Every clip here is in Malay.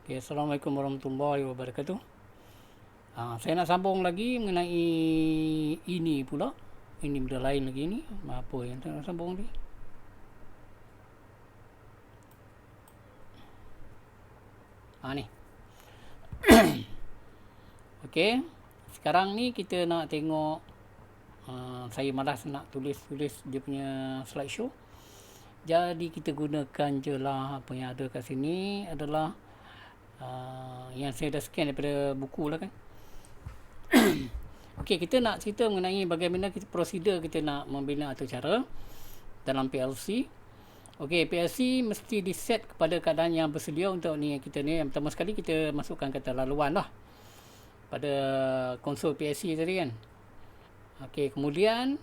Okay, Assalamualaikum warahmatullahi wabarakatuh. Saya nak sambung lagi mengenai ini pula. Ini benda lain lagi ni. Apa yang saya nak sambung ni? Ni. Okey. Sekarang ni kita nak tengok. Saya malas nak tulis dia punya slideshow. Jadi kita gunakan je lah apa yang ada kat sini adalah yang saya dah scan daripada buku lah kan. Okey, kita nak cerita mengenai bagaimana prosedur kita nak membina atur cara dalam PLC. Okey, PLC mesti diset kepada keadaan yang bersedia untuk ni kita ni. Yang pertama sekali kita masukkan kata laluan lah pada konsol PLC tadi kan. Okey, kemudian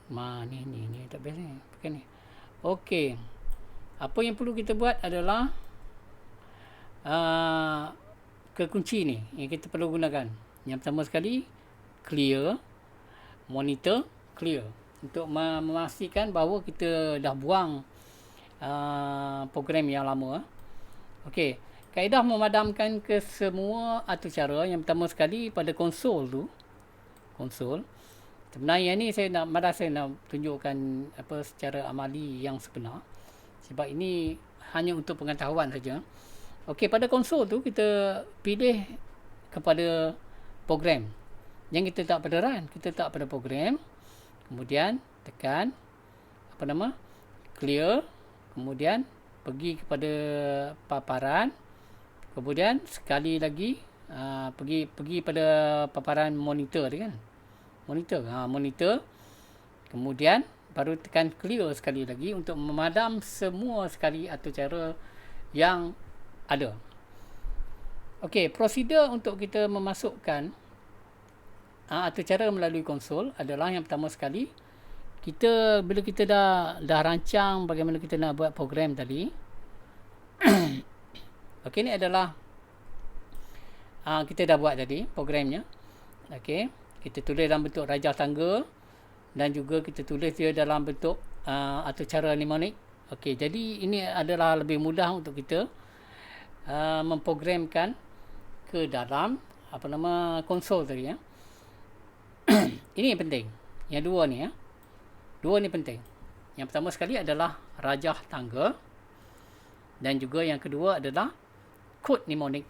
ni tak best ni. Pakai ni. Okey. Apa yang perlu kita buat adalah kekunci ni yang kita perlu gunakan. Yang pertama sekali clear, monitor clear untuk memastikan bahawa kita dah buang program yang lama. Okey, kaedah memadamkan ke semua atur cara. Yang pertama sekali pada konsol tu. Sebenarnya ni saya nak tunjukkan apa secara amali yang sebenar. Sebab ini hanya untuk pengetahuan saja. Okey, pada konsol tu kita pilih kepada program. Yang kita tak pada run, kita tak pada program. Kemudian tekan clear, kemudian pergi kepada paparan. Kemudian sekali lagi pergi pada paparan monitor kan. Monitor. Kemudian baru tekan clear sekali lagi untuk memadam semua sekali atur cara yang ada. Okey, prosedur untuk kita memasukkan atur cara melalui konsol adalah yang pertama sekali bila kita dah rancang bagaimana kita nak buat program tadi. Okey, ni adalah kita dah buat tadi programnya. Okey, kita tulis dalam bentuk rajah tangga dan juga kita tulis dia dalam bentuk atur cara mnemonik. Okey, jadi ini adalah lebih mudah untuk kita memprogramkan ke dalam konsol tadi ya. Ini yang penting. Yang dua ni ya. Dua ni penting. Yang pertama sekali adalah rajah tangga dan juga yang kedua adalah kod mnemonik.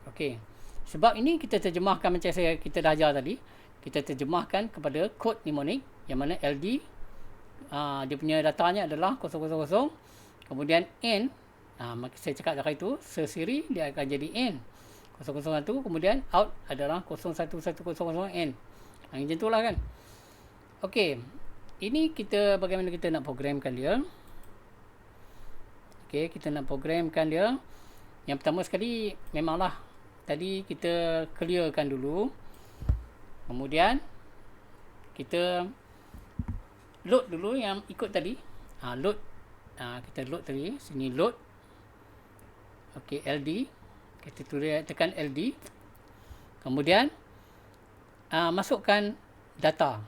Okey. Sebab ini kita terjemahkan macam kita dah ajar tadi. Kita terjemahkan kepada kod mnemonik yang mana LD dia punya datanya adalah 000, kemudian N maka saya cakap dari itu sesiri dia akan jadi N 001, kemudian out adalah 01100N. Macam itulah kan. Okey, ini kita bagaimana kita nak programkan dia. Okey, kita nak programkan dia. Yang pertama sekali memanglah tadi kita clearkan dulu. Kemudian kita load dulu yang ikut tadi. Load. Kita load tadi. Sini load. Okey, LD. Kita tekan LD. Kemudian masukkan data.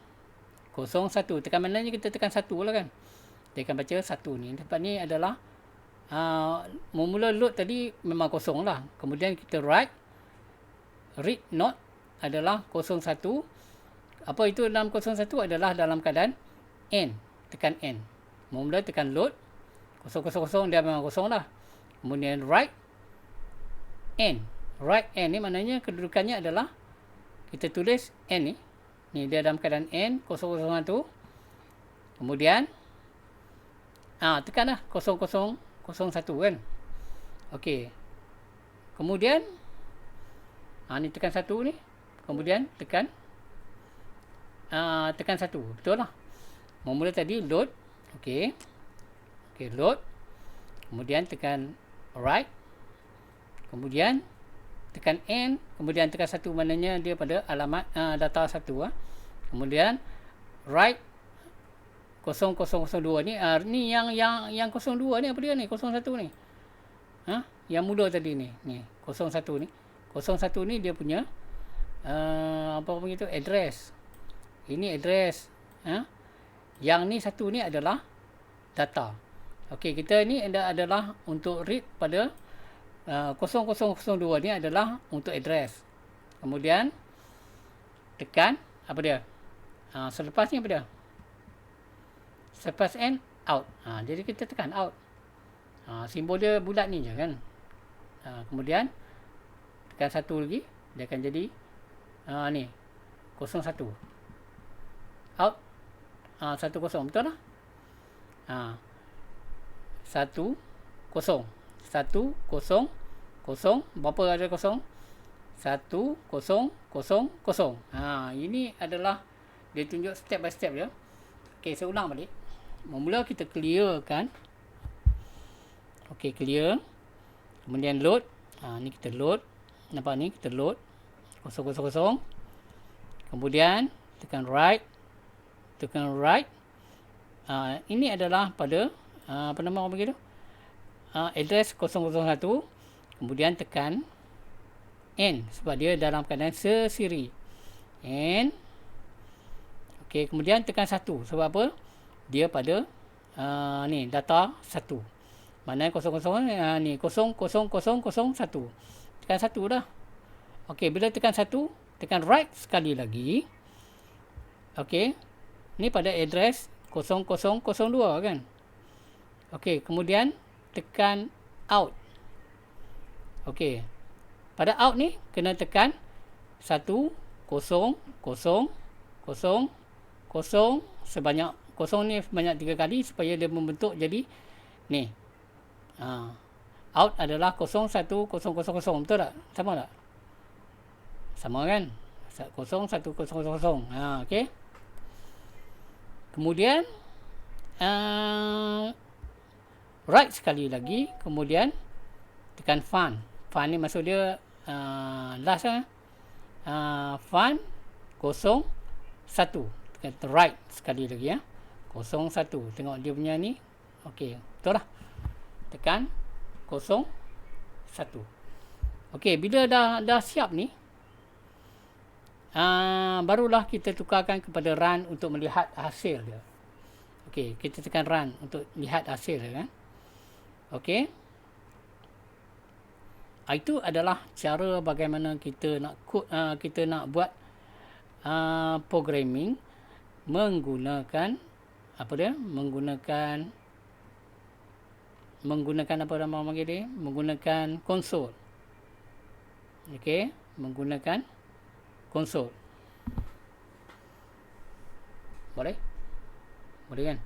01. Tekan mananya kita tekan 1 lah kan. Dia akan baca 1 ni. Tempat ni adalah memula load tadi memang kosong lah. Kemudian kita read not adalah 01. Apa itu dalam 01 adalah dalam keadaan N. Tekan N. Mula tekan load. 000 dia memang kosong lah. Kemudian write N. Write N ni maknanya kedudukannya adalah kita tulis N ni. Ni dia dalam keadaan N 001. Kemudian tekanlah 0001 kan. Okey. Kemudian ni tekan 1 ni. Kemudian tekan 1. Betul lah. Mula tadi load. Okey, load. Kemudian tekan write. Kemudian tekan N. Kemudian tekan 1 maknanya dia pada alamat data 1. Kemudian write 0002 ni. Ni yang 02 ni apa dia ni? 01 ni. Yang mula tadi ni. Ni 01 ni. 01 ni dia punya apa begitu address. Ini address. Yang ni satu ni adalah data. Okey, kita ni adalah untuk read pada 0002 ni adalah untuk address. Kemudian tekan apa dia? Selepas ni apa dia? Selepas N, out. Jadi kita tekan out. Simbol dia bulat ni je kan. Kemudian tekan satu lagi, dia akan jadi ni 01. Out. 10, betul lah. 10 1 0 0, berapa ada kosong? 1 0 0 0. Ini adalah dia tunjuk step by step dia. Okey, saya ulang balik. Mula kita clearkan. Okey, clear. Kemudian load. Ni kita load. Nampak ni kita load 0 0 0. Kemudian tekan right. Tekan right. Ini adalah pada apa nama orang begitu? Address 001. Kemudian tekan N sebab dia dalam keadaan sesiri. N. Okey, kemudian tekan 1 sebab apa? Dia pada ni data 1. Mana 00 ni 00001. Tekan 1 dah. Okey, bila tekan 1, tekan right sekali lagi. Okey. Ni pada address 0002 kan. Okey, kemudian tekan out. Okey. Pada out ni kena tekan 1 0 0 0 0 sebanyak 0 ni sebanyak 3 kali supaya dia membentuk jadi ni. Out adalah 01 0 0 0. Betul tak? Sama tak? Sama kan? 01 0 0 0. Okey. Kemudian right sekali lagi, kemudian tekan fun. Fun ni maksud dia last fun 01. Tekan right sekali lagi 01. Tengok dia punya ni. Okey, betul lah. Tekan 01. Okey, bila dah siap ni, barulah kita tukarkan kepada run untuk melihat hasil dia. Okey, kita tekan run untuk lihat hasil dia kan. Okey. Itu adalah cara bagaimana kita nak kita nak buat programming menggunakan apa dia? Menggunakan apa nama panggil dia? Menggunakan konsol. Okey, menggunakan konsol. Boleh? Boleh kan?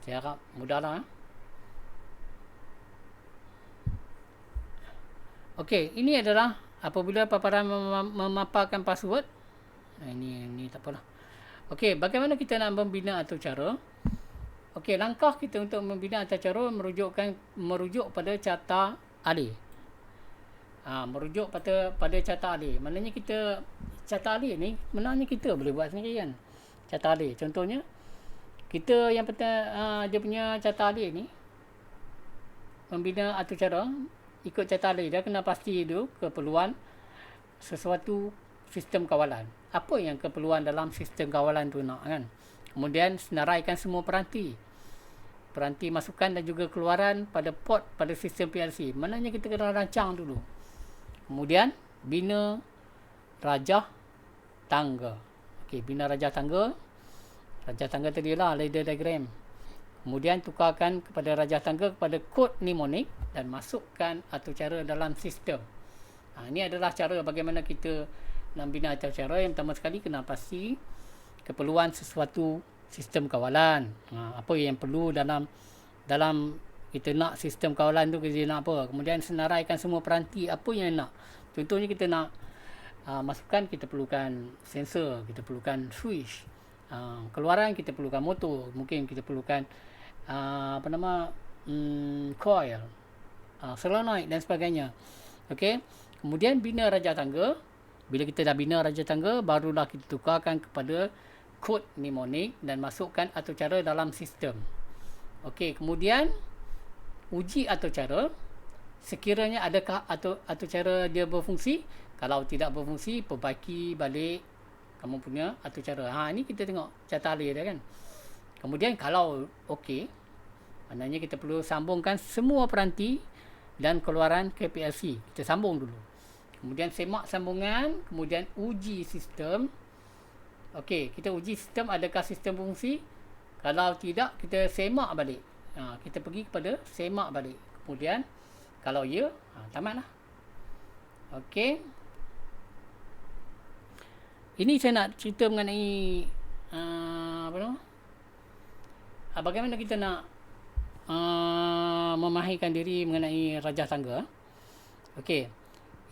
Saya harap mudahlah. Okey, ini adalah apabila paparan memaparkan password. Ini tak apalah. Okey, bagaimana kita nak membina atur cara? Okey, langkah kita untuk membina atur cara merujuk pada carta alih. Merujuk pada carta alih. Maknanya kita carta alih ni sebenarnya kita boleh buat sendiri kan. Carta alih. Contohnya kita yang dia punya carta alih ni membina atur cara ikut carta alih dia kena pasti dulu keperluan sesuatu sistem kawalan. Apa yang keperluan dalam sistem kawalan tu nak kan. Kemudian senaraikan semua peranti masukan dan juga keluaran pada port pada sistem PLC. Maknanya kita kena rancang dulu. Kemudian bina rajah tangga. Okey, bina rajah tangga. Rajah tangga tadi lah ladder diagram. Kemudian tukarkan kepada rajah tangga kepada kod mnemonik dan masukkan atur cara dalam sistem. Ini adalah cara bagaimana kita nak bina atur cara. Yang pertama sekali kena pasti keperluan sesuatu sistem kawalan. Apa yang perlu dalam kita nak sistem kawalan tu, kita nak apa. Kemudian senaraikan semua peranti apa yang nak. Contohnya kita nak masukkan, kita perlukan sensor, kita perlukan switch. Keluaran kita perlukan motor, mungkin kita perlukan coil, solenoid dan sebagainya. Okey. Kemudian bina rajah tangga. Bila kita dah bina rajah tangga, barulah kita tukarkan kepada kod mnemonik dan masukkan atur cara dalam sistem. Okey, kemudian uji atur cara. Sekiranya adakah atur cara dia berfungsi. Kalau tidak berfungsi, perbaiki balik kamu punya atur cara. Ni kita tengok carta alih dia kan. Kemudian kalau okey, Maknanya kita perlu sambungkan semua peranti dan keluaran ke PLC. Kita sambung dulu. Kemudian semak sambungan, kemudian uji sistem. Okey, kita uji sistem, adakah sistem fungsi? Kalau tidak, kita semak balik. Kita pergi kepada semak balik. Kemudian kalau ya, tamatlah. Okey. Ini saya nak cerita mengenai bagaimana kita nak memahirkan diri mengenai rajah tangga. Okey.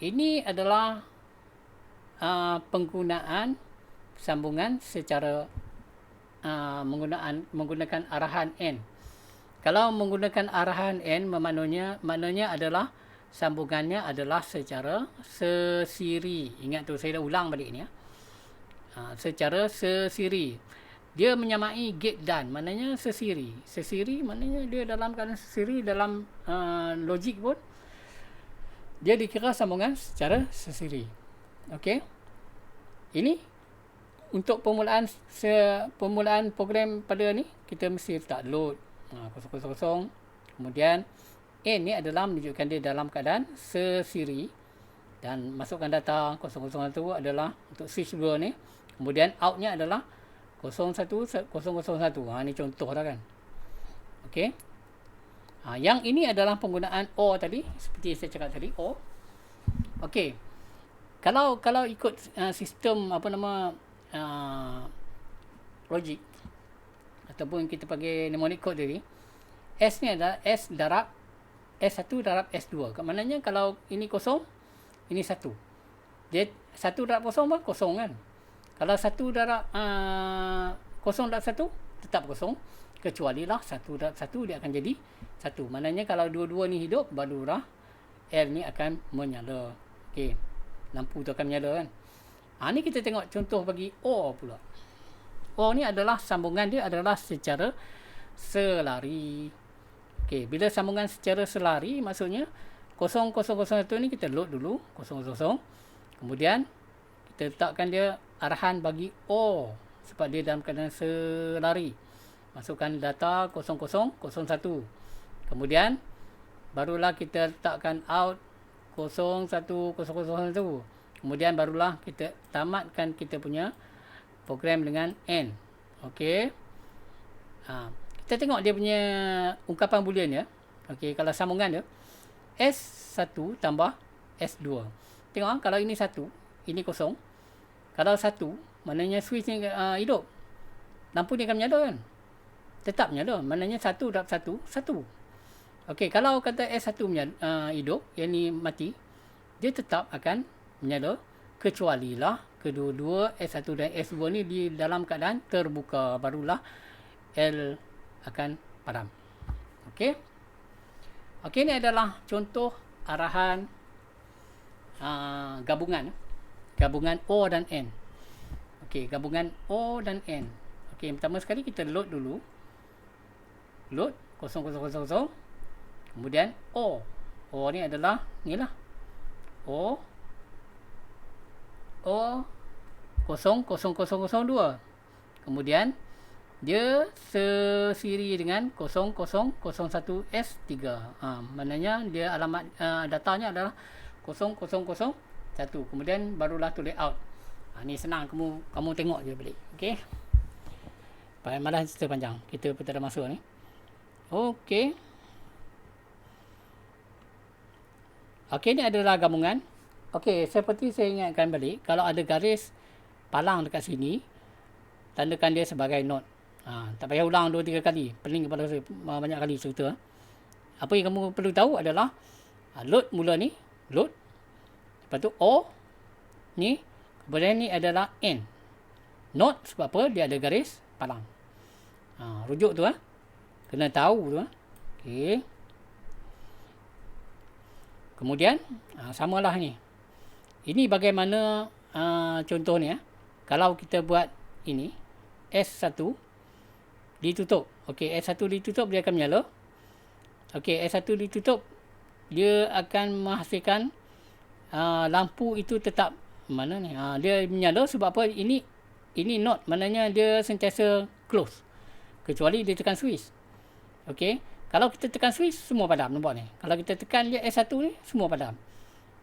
Ini adalah penggunaan sambungan secara menggunakan arahan N. Kalau menggunakan arahan N, maknanya adalah sambungannya adalah secara sesiri. Ingat tu, saya dah ulang balik ni. Secara sesiri. Dia menyamai gate dan, maknanya sesiri. Sesiri maknanya dia dalam keadaan sesiri, dalam logik pun dia dikira sambungan secara sesiri. Okey. Ini untuk permulaan program pada ni, kita mesti letak load 000. Kemudian N ni adalah menunjukkan dia dalam keadaan sesiri, dan masukkan data 001 adalah untuk switch 2 ni. Kemudian outnya adalah 01001. Ni contoh dah kan. Okey. Yang ini adalah penggunaan OR tadi, seperti saya cakap tadi, OR. Okey. Kalau ikut sistem logik ataupun kita pakai mnemonic code tadi, S ni adalah S darab S1 darab S2. Maknanya kalau ini kosong, ini 1. Dia 1 darab kosong pun kosong kan. Kalau 1 darab kosong darab 1 tetap kosong, kecuali lah 1 darab 1 dia akan jadi 1. Maknanya kalau dua-dua ni hidup, barulah L ni akan menyala. Okey. Lampu tu akan menyala kan. Ni kita tengok contoh bagi OR pula. OR ni adalah sambungan dia adalah secara selari. Okey, bila sambungan secara selari, maksudnya 0001 ni kita load dulu 00. Kemudian kita letakkan dia arahan bagi OR sebab dia dalam keadaan selari. Masukkan data 0001. Kemudian barulah kita letakkan out 01001. Kemudian barulah kita tamatkan kita punya program dengan N. Okey. Kita tengok dia punya ungkapan boolean ya. Okey, kalau sambungan dia S1 tambah S2. Tengok kalau ini 1, ini kosong. Kalau 1, maknanya switch ni hidup. Lampu ni akan menyala kan? Tetap menyala. Maknanya 1 darab 1, 1. Okey, kalau kata S1 hidup, yang ni mati, dia tetap akan menyala, kecuali lah kedua-dua S1 dan S2 ni di dalam keadaan terbuka, barulah L akan padam. Okey. Okey, ni adalah contoh arahan gabungan O dan N. Okey, gabungan O dan N. Okey, pertama sekali kita load dulu. Load 0000. Kemudian O. O ni adalah ni lah. O 00002. Kemudian dia sesiri dengan 0001S3. Maknanya dia alamat datanya adalah 0001. Kemudian barulah tulis out. Ni senang, kamu tengok je balik. Okey. Malah cerita panjang. Kita pun tak ada masa ni. Okey. Okey, ni adalah gabungan. Okey, seperti saya ingatkan balik, kalau ada garis palang dekat sini, tandakan dia sebagai not. Tak payah ulang 2-3 kali. Pening kepala saya banyak kali cerita. Apa yang kamu perlu tahu adalah load mula ni, load. Lepas tu O ni, kemudian ni adalah N. Not sebab apa? Dia ada garis palang. Rujuk tu kena tahu tu. Okey. Kemudian samalah ni. Ini bagaimana contoh ni. Kalau kita buat ini S1 ditutup. Okey, S1 ditutup dia akan menyala. Okey, S1 ditutup dia akan menghasilkan lampu itu tetap mana ni? Dia menyala sebab apa? Ini not, maknanya dia sentiasa close. Kecuali dia tekan switch. Okey. Kalau kita tekan switch, semua padam. Nampak ni? Kalau kita tekan je S1 ni, semua padam.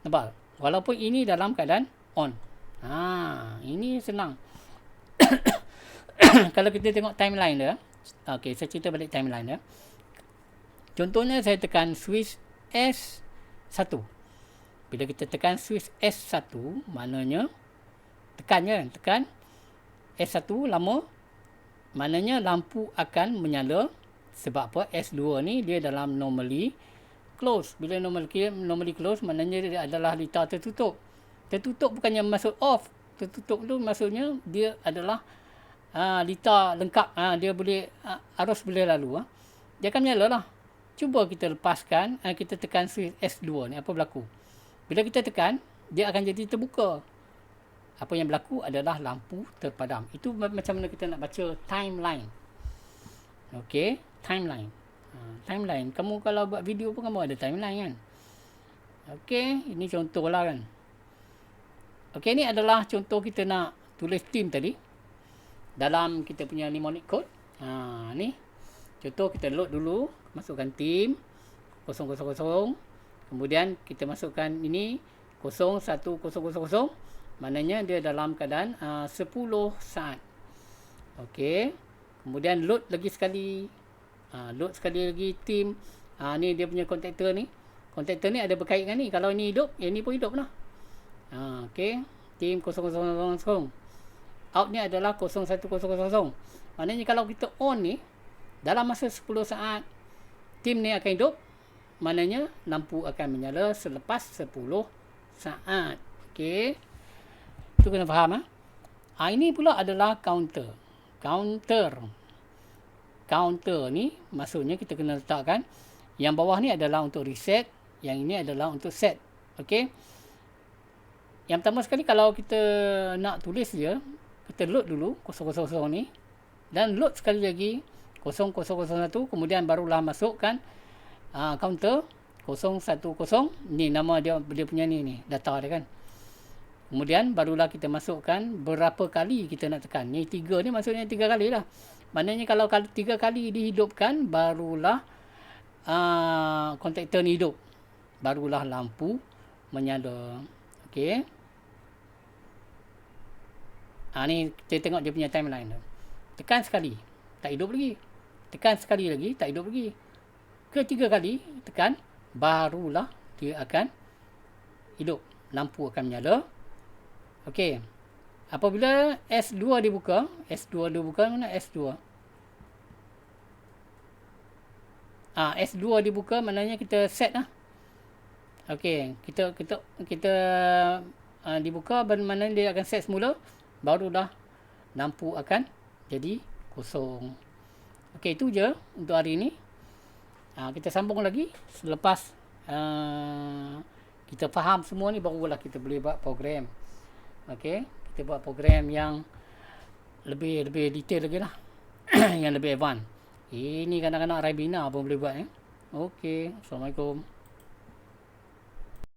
Nampak? Walaupun ini dalam keadaan on. Ini senang. Kalau kita tengok timeline dia. Okey, saya cerita balik timeline dia. Contohnya saya tekan switch S1. Bila kita tekan switch S1, maknanya tekan S1 lama, maknanya lampu akan menyala. Sebab apa? S2 ni dia dalam normally close. Bila normally close, maknanya dia adalah litar tertutup. Tertutup bukannya masuk off. Tertutup tu maksudnya dia adalah litar lengkap. Dia boleh arus boleh lalu. Dia akan menyala lah. Cuba kita lepaskan, kita tekan switch S2 ni, apa berlaku? Bila kita tekan, dia akan jadi terbuka. Apa yang berlaku adalah lampu terpadam. Itu macam mana kita nak baca timeline. Okey, timeline. Timeline. Kamu kalau buat video pun kamu ada timeline kan? Okey, ini contoh lah kan. Okey, ni adalah contoh kita nak tulis theme tadi. Dalam kita punya mnemonic code. Ni. Contoh kita load dulu. Masukkan theme 000. Kemudian kita masukkan ini 01000. Maknanya dia dalam keadaan 10 saat. Okey. Kemudian load lagi sekali. Load sekali lagi theme. Ni dia punya kontaktor ni. Kontaktor ni ada berkait dengan ni. Kalau ni hidup, yang ni pun hidup lah. Okey. Theme 0000. Out ni adalah 0100. Maknanya kalau kita on ni, dalam masa 10 saat, theme ni akan hidup. Maknanya lampu akan menyala selepas 10 saat. Okey. Itu kena faham. Ini pula adalah counter. Counter ni maksudnya kita kena letakkan. Yang bawah ni adalah untuk reset. Yang ini adalah untuk set. Okey. Yang pertama sekali kalau kita nak tulis dia, kita load dulu 000 ni. Dan load sekali lagi 0001. Kemudian barulah masukkan counter 010. Ni nama dia punya ni data dia kan. Kemudian barulah kita masukkan berapa kali kita nak tekan. Ni 3 ni maksudnya 3 kali lah. Maknanya kalau 3 kali dihidupkan, barulah kontaktor ni hidup. Barulah lampu menyala. Okey. Ni kita tengok dia punya timeline. Tekan sekali, tak hidup lagi. Tekan sekali lagi, tak hidup lagi. Ketiga kali tekan, barulah dia akan hidup. Lampu akan menyala. Okey. Apabila S2 dibuka, mana S2? S2 dibuka maknanya kita set lah. Okey, kita dibuka bermakna dia akan set semula, barulah lampu akan jadi kosong. Okey, itu je untuk hari ini. Kita sambung lagi selepas kita faham semua ni, barulah kita boleh buat program. Okey, kita buat program yang lebih detail lagi lah. Yang lebih advance. Ini kadang-kadang Ribena pun boleh buat. Okey, Assalamualaikum.